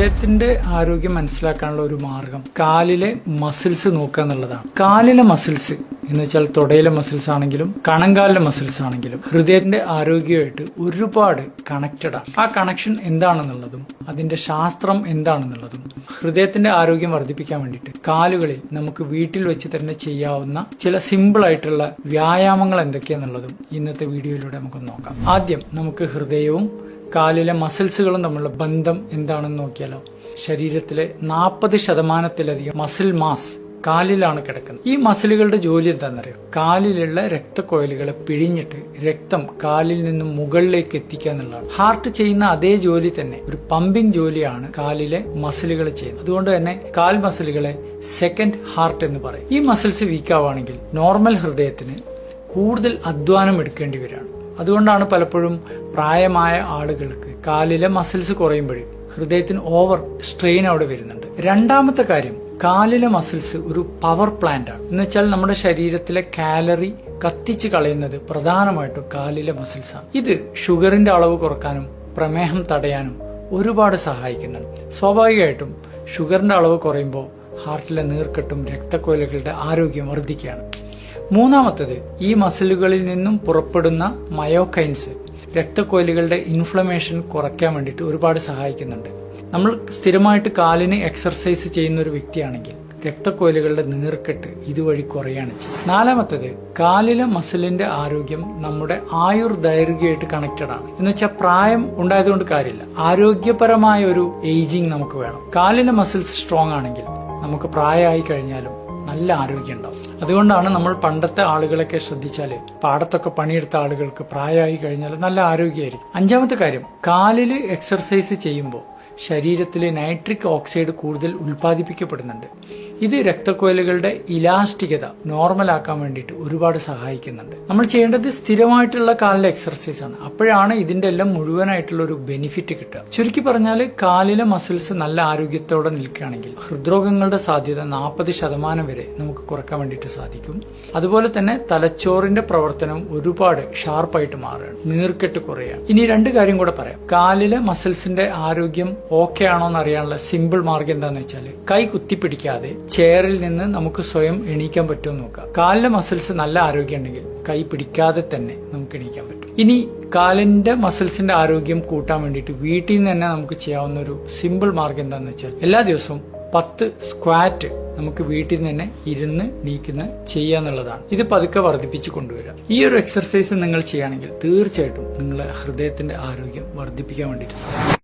ഹൃദയത്തിന്റെ ആരോഗ്യം മനസ്സിലാക്കാനുള്ള ഒരു മാർഗം കാലിലെ മസിൽസ് നോക്കുക എന്നുള്ളതാണ്. കാലിലെ മസിൽസ് എന്ന് വെച്ചാൽ തുടയിലെ മസിൽസ് ആണെങ്കിലും കണങ്കാലിലെ മസിൽസ് ആണെങ്കിലും ഹൃദയത്തിന്റെ ആരോഗ്യമായിട്ട് ഒരുപാട് കണക്റ്റഡ് ആണ്. ആ കണക്ഷൻ എന്താണെന്നുള്ളതും അതിന്റെ ശാസ്ത്രം എന്താണെന്നുള്ളതും ഹൃദയത്തിന്റെ ആരോഗ്യം വർദ്ധിപ്പിക്കാൻ വേണ്ടിയിട്ട് കാലുകളിൽ നമുക്ക് വീട്ടിൽ വെച്ച് തന്നെ ചെയ്യാവുന്ന ചില സിമ്പിൾ ആയിട്ടുള്ള വ്യായാമങ്ങൾ എന്തൊക്കെയാന്നുള്ളതും ഇന്നത്തെ വീഡിയോയിലൂടെ നമുക്ക് നോക്കാം. ആദ്യം നമുക്ക് ഹൃദയവും കാലിലെ മസിൽസുകളും തമ്മിലുള്ള ബന്ധം എന്താണെന്ന് നോക്കിയാലോ. ശരീരത്തിലെ 40% മസിൽ മാസ് കാലിലാണ് കിടക്കുന്നത്. ഈ മസിലുകളുടെ ജോലി എന്താണെന്നറിയോ? കാലിലുള്ള രക്തക്കൊഴലുകളെ പിഴിഞ്ഞിട്ട് രക്തം കാലിൽ നിന്നും മുകളിലേക്ക് എത്തിക്കുക എന്നുള്ളതാണ്. ഹാർട്ട് ചെയ്യുന്ന അതേ ജോലി തന്നെ ഒരു പമ്പിംഗ് ജോലിയാണ് കാലിലെ മസിലുകൾ ചെയ്യുന്നത്. അതുകൊണ്ട് തന്നെ കാൽ മസിലുകളെ സെക്കൻഡ് ഹാർട്ട് എന്ന് പറയും. ഈ മസിൽസ് വീക്കാവുകയാണെങ്കിൽ നോർമൽ ഹൃദയത്തിന് കൂടുതൽ അധ്വാനം എടുക്കേണ്ടി വരികയാണ്. അതുകൊണ്ടാണ് പലപ്പോഴും പ്രായമായ ആളുകൾക്ക് കാലിലെ മസിൽസ് കുറയുമ്പോഴേ ഹൃദയത്തിന് ഓവർ സ്ട്രെയിൻ അവിടെ വരുന്നുണ്ട്. രണ്ടാമത്തെ കാര്യം, കാലിലെ മസിൽസ് ഒരു പവർ പ്ലാന്റ് ആണ്. എന്ന് വെച്ചാൽ നമ്മുടെ ശരീരത്തിലെ കാലറി കത്തിച്ച് കളയുന്നത് പ്രധാനമായിട്ടും കാലിലെ മസിൽസ് ആണ്. ഇത് ഷുഗറിന്റെ അളവ് കുറക്കാനും പ്രമേഹം തടയാനും ഒരുപാട് സഹായിക്കുന്നുണ്ട്. സ്വാഭാവികമായിട്ടും ഷുഗറിന്റെ അളവ് കുറയുമ്പോൾ ഹാർട്ടിലെ നീർക്കെട്ടും രക്തക്കൊഴലുകളുടെ ആരോഗ്യം വർദ്ധിക്കുകയാണ്. മൂന്നാമത്തത്, ഈ മസിലുകളിൽ നിന്നും പുറപ്പെടുന്ന മയോകൈൻസ് രക്തക്കൊഴലുകളുടെ ഇൻഫ്ലമേഷൻ കുറയ്ക്കാൻ വേണ്ടിയിട്ട് ഒരുപാട് സഹായിക്കുന്നുണ്ട്. നമ്മൾ സ്ഥിരമായിട്ട് കാലിന് എക്സർസൈസ് ചെയ്യുന്ന ഒരു വ്യക്തിയാണെങ്കിൽ രക്തക്കൊഴലുകളുടെ നീർക്കെട്ട് ഇതുവഴി കുറയാണ് ചെയ്യുന്നത്. നാലാമത്തത്, കാലിലെ മസിലിന്റെ ആരോഗ്യം നമ്മുടെ ആയുർദൈർഘ്യമായിട്ട് കണക്റ്റഡ് ആണ്. എന്ന് വെച്ചാൽ പ്രായം ഉണ്ടായതുകൊണ്ട് കാര്യമില്ല, ആരോഗ്യപരമായ ഒരു ഏജിങ് നമുക്ക് വേണം. കാലിലെ മസിൽസ് സ്ട്രോങ് ആണെങ്കിൽ നമുക്ക് പ്രായമായി കഴിഞ്ഞാലും നല്ല ആരോഗ്യം ഉണ്ടാവും. അതുകൊണ്ടാണ് നമ്മൾ പണ്ടത്തെ ആളുകളൊക്കെ ശ്രദ്ധിച്ചാല് പാടത്തൊക്കെ പണിയെടുത്ത ആളുകൾക്ക് പ്രായമായി കഴിഞ്ഞാൽ നല്ല ആരോഗ്യമായിരിക്കും. അഞ്ചാമത്തെ കാര്യം, കാലില് എക്സർസൈസ് ചെയ്യുമ്പോൾ ശരീരത്തിലെ നൈട്രിക് ഓക്സൈഡ് കൂടുതൽ ഉൽപ്പാദിപ്പിക്കപ്പെടുന്നുണ്ട്. ഇത് രക്തക്കൊഴലുകളുടെ ഇലാസ്റ്റികത നോർമലാക്കാൻ വേണ്ടിയിട്ട് ഒരുപാട് സഹായിക്കുന്നുണ്ട്. നമ്മൾ ചെയ്യേണ്ടത് സ്ഥിരമായിട്ടുള്ള കാലിലെ എക്സർസൈസ് ആണ്. അപ്പോഴാണ് ഇതിന്റെ എല്ലാം മുഴുവനായിട്ടുള്ള ഒരു ബെനിഫിറ്റ് കിട്ടുക. ചുരുക്കി പറഞ്ഞാൽ കാലിലെ മസിൽസ് നല്ല ആരോഗ്യത്തോടെ നിൽക്കുകയാണെങ്കിൽ ഹൃദ്രോഗങ്ങളുടെ സാധ്യത 40% വരെ നമുക്ക് കുറക്കാൻ വേണ്ടിയിട്ട് സാധിക്കും. അതുപോലെ തന്നെ തലച്ചോറിന്റെ പ്രവർത്തനം ഒരുപാട് ഷാർപ്പായിട്ട് മാറുകയാണ്, നീർക്കെട്ട് കുറയാണ്. ഇനി രണ്ട് കാര്യം കൂടെ പറയാം. കാലിലെ മസിൽസിന്റെ ആരോഗ്യം ഓക്കെ ആണോ എന്ന് അറിയാനുള്ള സിമ്പിൾ മാർഗം എന്താന്ന് വെച്ചാൽ കൈ കുത്തിപ്പിടിക്കാതെ ചെയറിൽ നിന്ന് നമുക്ക് സ്വയം എണീക്കാൻ പറ്റുമോ നോക്കാം. കാലിലെ മസിൽസ് നല്ല ആരോഗ്യം ഉണ്ടെങ്കിൽ കൈ പിടിക്കാതെ തന്നെ നമുക്ക് എണീക്കാൻ പറ്റും. ഇനി കാലിന്റെ മസിൽസിന്റെ ആരോഗ്യം കൂട്ടാൻ വേണ്ടിയിട്ട് വീട്ടിൽ നിന്ന് തന്നെ നമുക്ക് ചെയ്യാവുന്ന ഒരു സിമ്പിൾ മാർഗം എന്താന്ന് വെച്ചാൽ എല്ലാ ദിവസവും 10 സ്ക്വാറ്റ് നമുക്ക് വീട്ടിൽ നിന്ന് തന്നെ ഇരുന്ന് നീക്കുന്ന ചെയ്യാന്നുള്ളതാണ്. ഇത് പതുക്കെ വർദ്ധിപ്പിച്ച് കൊണ്ടുവരിക. ഈ ഒരു എക്സർസൈസ് നിങ്ങൾ ചെയ്യുകയാണെങ്കിൽ തീർച്ചയായിട്ടും നിങ്ങളുടെ ഹൃദയത്തിന്റെ ആരോഗ്യം വർദ്ധിപ്പിക്കാൻ വേണ്ടിയിട്ട് സാധിക്കും.